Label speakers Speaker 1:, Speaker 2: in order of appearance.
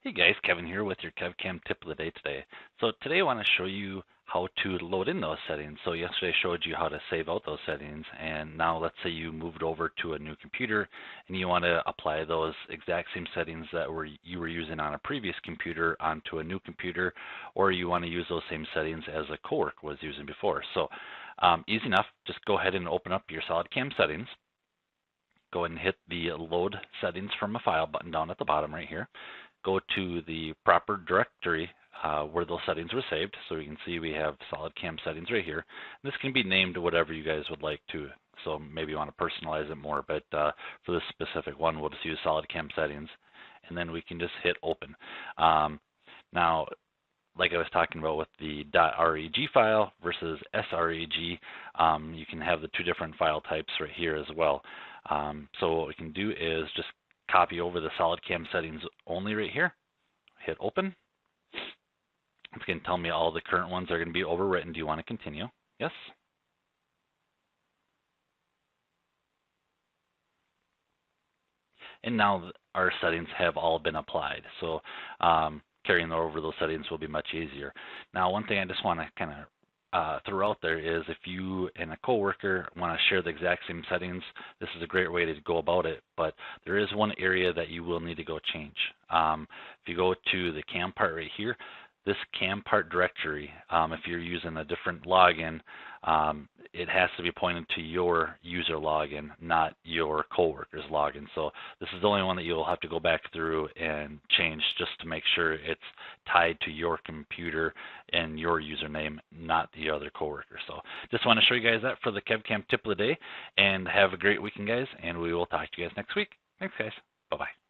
Speaker 1: Hey guys, Kevin here with your KevCAM tip of the day today. So today I want to show you how to load in those settings. So yesterday I showed you how to save out those settings, and now let's say you moved over to a new computer and you want to apply those exact same settings that you were using on a previous computer onto a new computer, or you want to use those same settings as a coworker was using before. So easy enough, just go ahead and open up your SolidCAM settings. Go ahead and hit the load settings from a file button down at the bottom right here. Go to the proper directory where those settings were saved. So you can see we have SolidCAM settings right here. This can be named whatever you guys would like to. So maybe you want to personalize it more, but for this specific one, we'll just use SolidCAM settings, and then we can just hit open. Now, like I was talking about with the .reg file versus sreg, you can have the two different file types right here as well. So what we can do is just copy over the SolidCAM settings only right here, hit open. It's going to tell me all the current ones are going to be overwritten. Do you want to continue? Yes. And now our settings have all been applied. So carrying over those settings will be much easier. Now, one thing I just want to kind of throw out there is if you and a coworker want to share the exact same settings, this is a great way to go about it, but there is one area that you will need to go change. If you go to the CAM part right here, this CAM part directory, if you're using a different login, it has to be pointed to your user login, not your coworker's login. So this is the only one that you'll have to go back through and change just to make sure it's tied to your computer and your username, not the other coworker. So just want to show you guys that for the KevCAM tip of the day, and have a great weekend, guys, and we will talk to you guys next week. Thanks, guys. Bye-bye.